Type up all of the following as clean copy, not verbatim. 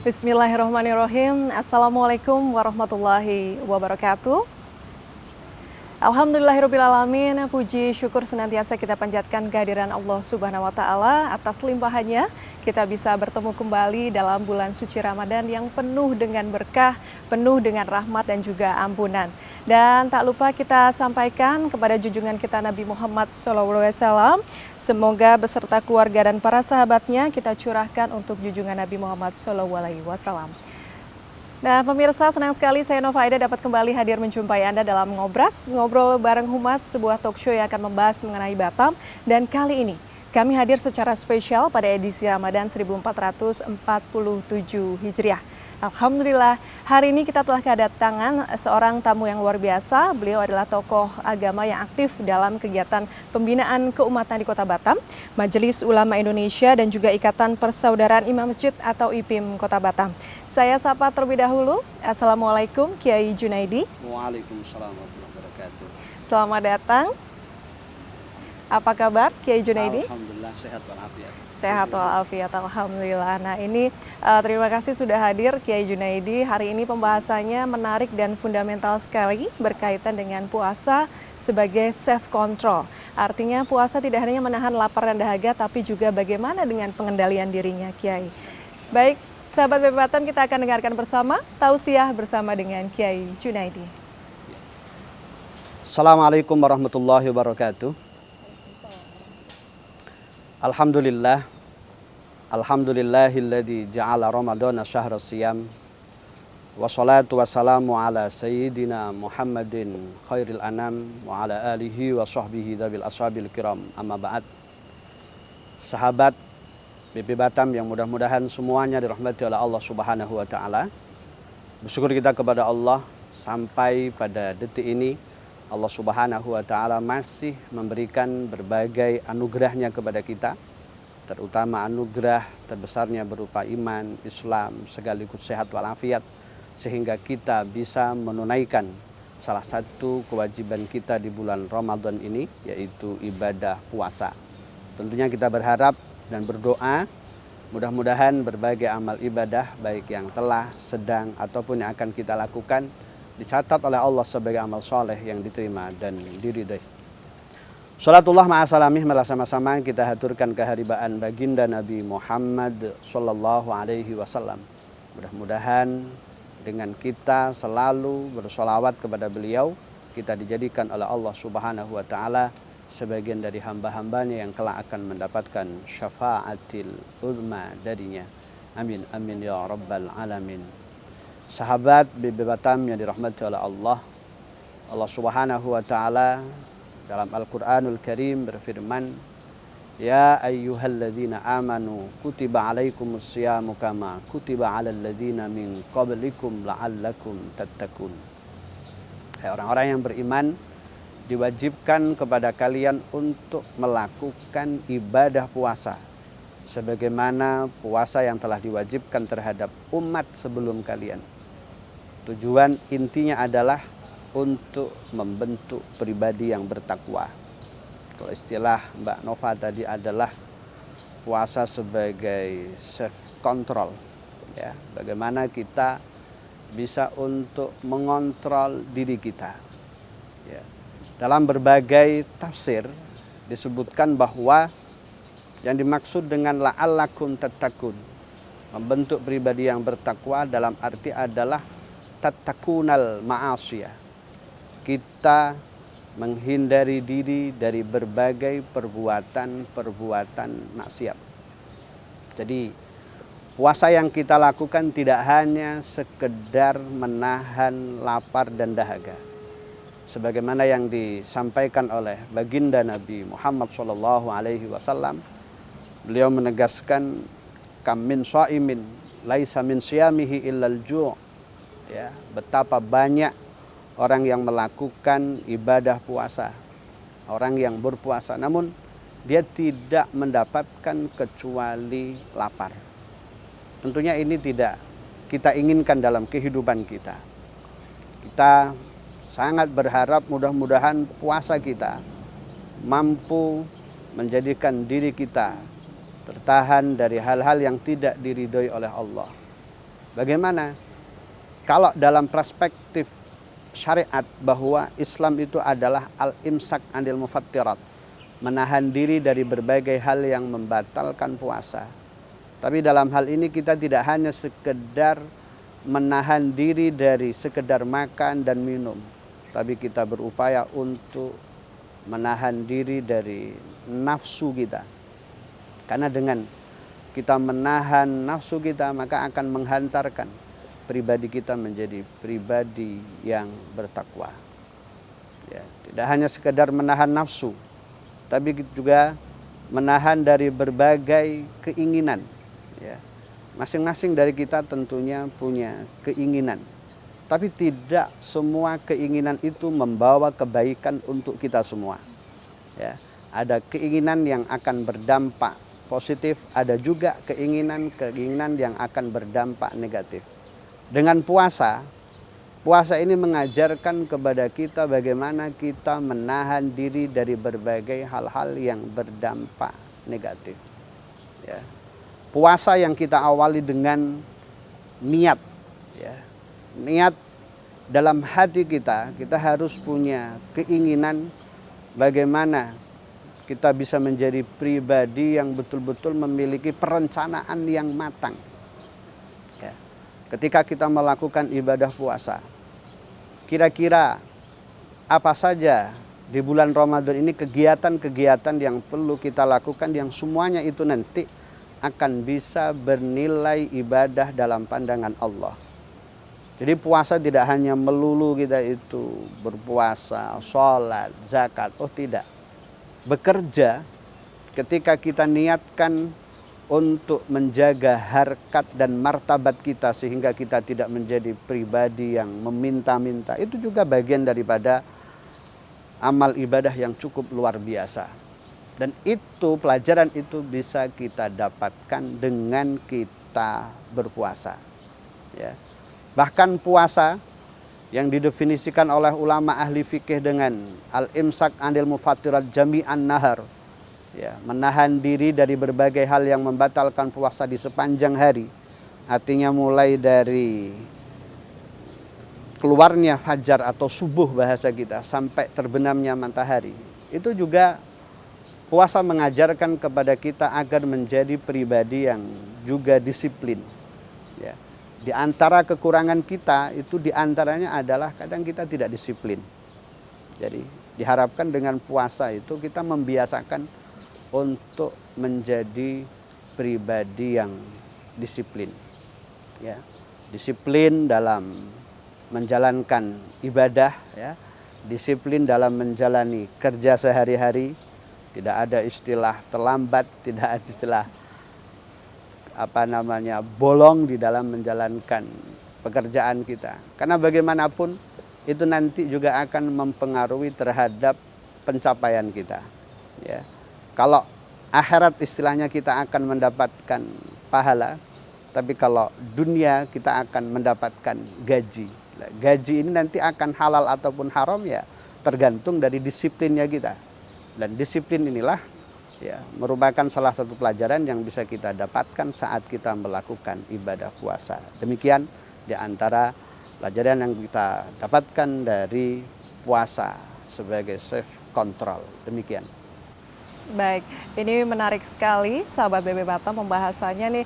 Bismillahirrahmanirrahim. Assalamualaikum warahmatullahi wabarakatuh. Alhamdulillahirrabbilalamin. Puji syukur senantiasa kita panjatkan kehadiran Allah Subhanahu wa Ta'ala. Atas limpahannya kita bisa bertemu kembali dalam bulan suci Ramadan yang penuh dengan berkah, penuh dengan rahmat dan juga ampunan. Dan tak lupa kita sampaikan kepada junjungan kita Nabi Muhammad SAW. Semoga beserta keluarga dan para sahabatnya kita curahkan untuk junjungan Nabi Muhammad SAW. Nah pemirsa, senang sekali saya Nova Aida dapat kembali hadir menjumpai Anda dalam Ngobrol Bareng Humas, sebuah talk show yang akan membahas mengenai Batam. Dan kali ini kami hadir secara spesial pada edisi Ramadan 1447 Hijriah. Alhamdulillah, hari ini kita telah kedatangan seorang tamu yang luar biasa. Beliau adalah tokoh agama yang aktif dalam kegiatan pembinaan keumatan di Kota Batam, Majelis Ulama Indonesia dan juga Ikatan Persaudaraan Imam Masjid atau IPIM Kota Batam. Saya sapa terlebih dahulu. Assalamualaikum Kiai Junaidi. Waalaikumsalam warahmatullahi wabarakatuh. Selamat datang. Apa kabar Kiai Junaidi? Alhamdulillah sehat walafiat. Sehat walafiat, alhamdulillah. Nah ini terima kasih sudah hadir Kiai Junaidi. Hari ini pembahasannya menarik dan fundamental sekali berkaitan dengan puasa sebagai self control. Artinya puasa tidak hanya menahan lapar dan dahaga, tapi juga bagaimana dengan pengendalian dirinya, Kiai. Baik, sahabat BP Batam, kita akan dengarkan bersama tausiah bersama dengan Kiai Junaidi. Assalamualaikum warahmatullahi wabarakatuh. Alhamdulillahilladzi ja'ala Ramadana syahra siyam. Wassalatu wassalamu ala sayyidina Muhammadin khairil anam wa ala alihi wa sahbihi dhabil ashabil kiram, amma ba'd. Sahabat BP Batam yang mudah-mudahan semuanya dirahmati oleh Allah Subhanahu wa Ta'ala. Bersyukur kita kepada Allah sampai pada detik ini Allah Subhanahu wa Ta'ala masih memberikan berbagai anugerahnya kepada kita, terutama anugerah terbesarnya berupa iman, Islam, sekaligus sehat walafiat, sehingga kita bisa menunaikan salah satu kewajiban kita di bulan Ramadan ini, yaitu ibadah puasa. Tentunya kita berharap dan berdoa mudah-mudahan berbagai amal ibadah baik yang telah, sedang ataupun yang akan kita lakukan dicatat oleh Allah sebagai amal soleh yang diterima dan diridhai. Salatullah ma'asalamih, sama-sama kita haturkan keharibaan baginda Nabi Muhammad sallallahu alaihi wasallam. Mudah-mudahan dengan kita selalu bersolawat kepada beliau, kita dijadikan oleh Allah Subhanahu wa Ta'ala sebagian dari hamba-hambanya yang kelak akan mendapatkan syafaatil uzma darinya. Amin amin ya rabbal alamin. Sahabat BP Batam yang dirahmati oleh Allah, Allah Subhanahu wa Ta'ala dalam Al-Qur'anul Karim berfirman, ya ayyuhalladzina amanu kutiba alaikumus siyamu kama kutiba alal ladzina min qablikum la'allakum tattaqun. Hai orang-orang yang beriman, diwajibkan kepada kalian untuk melakukan ibadah puasa sebagaimana puasa yang telah diwajibkan terhadap umat sebelum kalian. Tujuan intinya adalah untuk membentuk pribadi yang bertakwa. Kalau istilah Mbak Nova tadi adalah puasa sebagai self control, ya, bagaimana kita bisa untuk mengontrol diri kita. Ya. Dalam berbagai tafsir disebutkan bahwa yang dimaksud dengan la'allakum tattaqun, membentuk pribadi yang bertakwa dalam arti adalah tattakunal ma'asiyah. Kita menghindari diri dari berbagai perbuatan maksiat. Jadi puasa yang kita lakukan tidak hanya sekedar menahan lapar dan dahaga. Sebagaimana yang disampaikan oleh baginda Nabi Muhammad SAW, beliau menegaskan, kam min shaimin laisa min siyamihi illal ju'. Ya, betapa banyak orang yang melakukan ibadah puasa, orang yang berpuasa, namun dia tidak mendapatkan kecuali lapar. Tentunya ini tidak kita inginkan dalam kehidupan kita. Kita sangat berharap mudah-mudahan puasa kita mampu menjadikan diri kita tertahan dari hal-hal yang tidak diridhoi oleh Allah. Bagaimana? Kalau dalam perspektif syariat bahwa Islam itu adalah al-imsak anil mufattirat, menahan diri dari berbagai hal yang membatalkan puasa. Tapi dalam hal ini kita tidak hanya sekedar menahan diri dari sekedar makan dan minum, tapi kita berupaya untuk menahan diri dari nafsu kita. Karena dengan kita menahan nafsu kita, maka akan menghantarkan pribadi kita menjadi pribadi yang bertakwa. Ya, tidak hanya sekedar menahan nafsu, tapi juga menahan dari berbagai keinginan. Ya, masing-masing dari kita tentunya punya keinginan, tapi tidak semua keinginan itu membawa kebaikan untuk kita semua. Ya, ada keinginan yang akan berdampak positif, ada juga keinginan yang akan berdampak negatif. Dengan puasa ini mengajarkan kepada kita bagaimana kita menahan diri dari berbagai hal-hal yang berdampak negatif. Ya. Puasa yang kita awali dengan niat, ya. Niat dalam hati kita harus punya keinginan bagaimana kita bisa menjadi pribadi yang betul-betul memiliki perencanaan yang matang. Ya. Ketika kita melakukan ibadah puasa, kira-kira apa saja di bulan Ramadan ini kegiatan-kegiatan yang perlu kita lakukan yang semuanya itu nanti akan bisa bernilai ibadah dalam pandangan Allah. Jadi puasa tidak hanya melulu kita itu berpuasa, sholat, zakat. Oh tidak. Bekerja ketika kita niatkan untuk menjaga harkat dan martabat kita sehingga kita tidak menjadi pribadi yang meminta-minta. Itu juga bagian daripada amal ibadah yang cukup luar biasa. Dan itu, pelajaran itu bisa kita dapatkan dengan kita berpuasa. Ya. Bahkan puasa yang didefinisikan oleh ulama ahli fikih dengan al-imsak anil mufattirat jami'an nahar. Ya, menahan diri dari berbagai hal yang membatalkan puasa di sepanjang hari. Artinya mulai dari keluarnya fajar atau subuh bahasa kita sampai terbenamnya matahari. Itu juga puasa mengajarkan kepada kita agar menjadi pribadi yang juga disiplin. Ya. Di antara kekurangan kita itu diantaranya adalah kadang kita tidak disiplin. Jadi diharapkan dengan puasa itu kita membiasakan untuk menjadi pribadi yang disiplin. Ya. Disiplin dalam menjalankan ibadah, ya. Disiplin dalam menjalani kerja sehari-hari. Tidak ada istilah terlambat, tidak ada istilah bolong di dalam menjalankan pekerjaan kita. Karena bagaimanapun itu nanti juga akan mempengaruhi terhadap pencapaian kita. Ya. Kalau akhirat istilahnya kita akan mendapatkan pahala, tapi kalau dunia kita akan mendapatkan gaji. Gaji ini nanti akan halal ataupun haram ya tergantung dari disiplinnya kita. Dan disiplin inilah ya merupakan salah satu pelajaran yang bisa kita dapatkan saat kita melakukan ibadah puasa. Demikian di antara pelajaran yang kita dapatkan dari puasa sebagai self control. Demikian. Baik, ini menarik sekali sahabat BB Batam pembahasannya nih.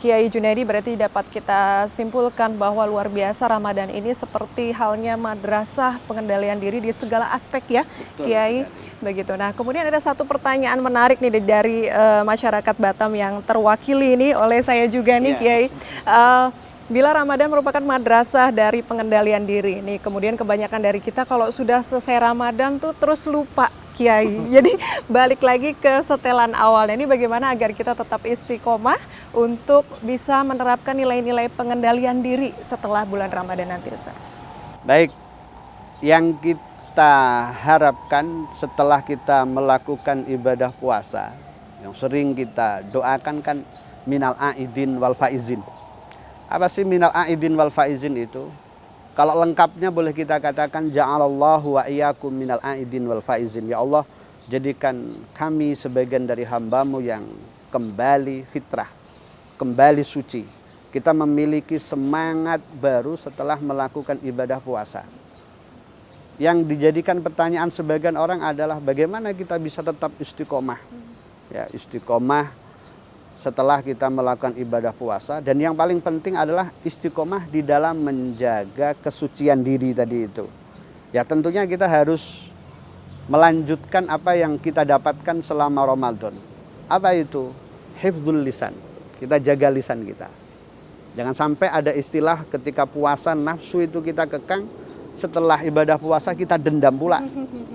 Kiai Junaidi, berarti dapat kita simpulkan bahwa luar biasa Ramadan ini seperti halnya madrasah pengendalian diri di segala aspek ya. Betul, Kiai. Begitu. Nah, kemudian ada satu pertanyaan menarik nih dari masyarakat Batam yang terwakili ini oleh saya juga nih, Kiai. Bila Ramadan merupakan madrasah dari pengendalian diri nih, kemudian kebanyakan dari kita kalau sudah selesai Ramadan tuh terus lupa, Kiai. Jadi balik lagi ke setelan awalnya, ini bagaimana agar kita tetap istiqomah untuk bisa menerapkan nilai-nilai pengendalian diri setelah bulan Ramadan nanti, Ustaz? Baik, yang kita harapkan setelah kita melakukan ibadah puasa, yang sering kita doakan kan minal aidin wal faizin. Apa sih minal aidin wal faizin itu? Kalau lengkapnya boleh kita katakan ja'alallahu wa iyyakum minal aidin wal faizin. Ya Allah, jadikan kami sebagian dari hamba-Mu yang kembali fitrah, kembali suci kita memiliki semangat baru setelah melakukan ibadah puasa. Yang dijadikan pertanyaan sebagian orang adalah bagaimana kita bisa tetap istiqomah. Ya, istiqomah setelah kita melakukan ibadah puasa, dan yang paling penting adalah istiqomah di dalam menjaga kesucian diri tadi itu. Ya, tentunya kita harus melanjutkan apa yang kita dapatkan selama Ramadan. Apa itu? Hifdzul lisan. Kita jaga lisan kita. Jangan sampai ada istilah ketika puasa nafsu itu kita kekang, setelah ibadah puasa kita dendam pula.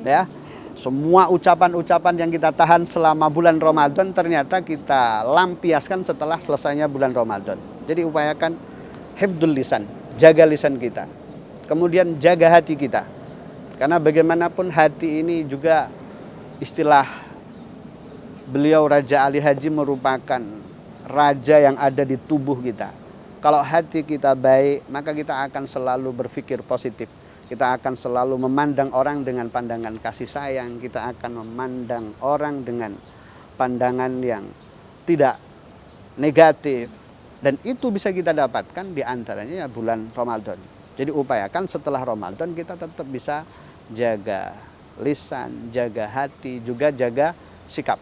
Ya. Semua ucapan-ucapan yang kita tahan selama bulan Ramadan ternyata kita lampiaskan setelah selesainya bulan Ramadan. Jadi upayakan hifdzul lisan, jaga lisan kita. Kemudian jaga hati kita. Karena bagaimanapun hati ini juga istilah beliau Raja Ali Haji merupakan raja yang ada di tubuh kita. Kalau hati kita baik, maka kita akan selalu berpikir positif. Kita akan selalu memandang orang dengan pandangan kasih sayang. Kita akan memandang orang dengan pandangan yang tidak negatif. Dan itu bisa kita dapatkan di antaranya ya bulan Ramadan. Jadi upayakan setelah Ramadan kita tetap bisa jaga lisan, jaga hati, juga jaga sikap.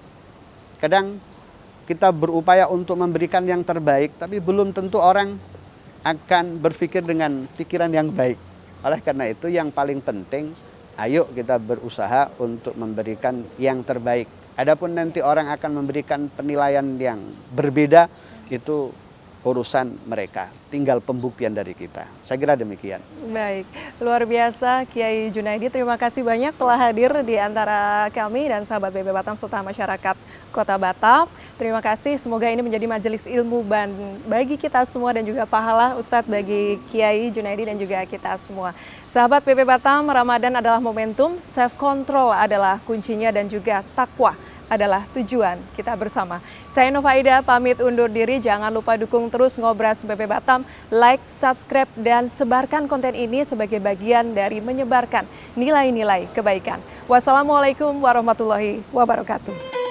Kadang kita berupaya untuk memberikan yang terbaik, tapi belum tentu orang akan berpikir dengan pikiran yang baik. Oleh karena itu yang paling penting, ayo kita berusaha untuk memberikan yang terbaik. Adapun nanti orang akan memberikan penilaian yang berbeda, itu urusan mereka, tinggal pembuktian dari kita. Saya kira demikian. Baik, luar biasa Kiai Junaidi, terima kasih banyak telah hadir di antara kami dan sahabat BB Batam serta masyarakat Kota Batam. Terima kasih, semoga ini menjadi majelis ilmu bagi kita semua dan juga pahala Ustadz bagi Kiai Junaidi dan juga kita semua. Sahabat BB Batam, Ramadan adalah momentum, self control adalah kuncinya dan juga takwa adalah tujuan kita bersama. Saya Nova Aida pamit undur diri. Jangan lupa dukung terus Ngobras BB Batam, like, subscribe, dan sebarkan konten ini sebagai bagian dari menyebarkan nilai-nilai kebaikan. Wassalamualaikum warahmatullahi wabarakatuh.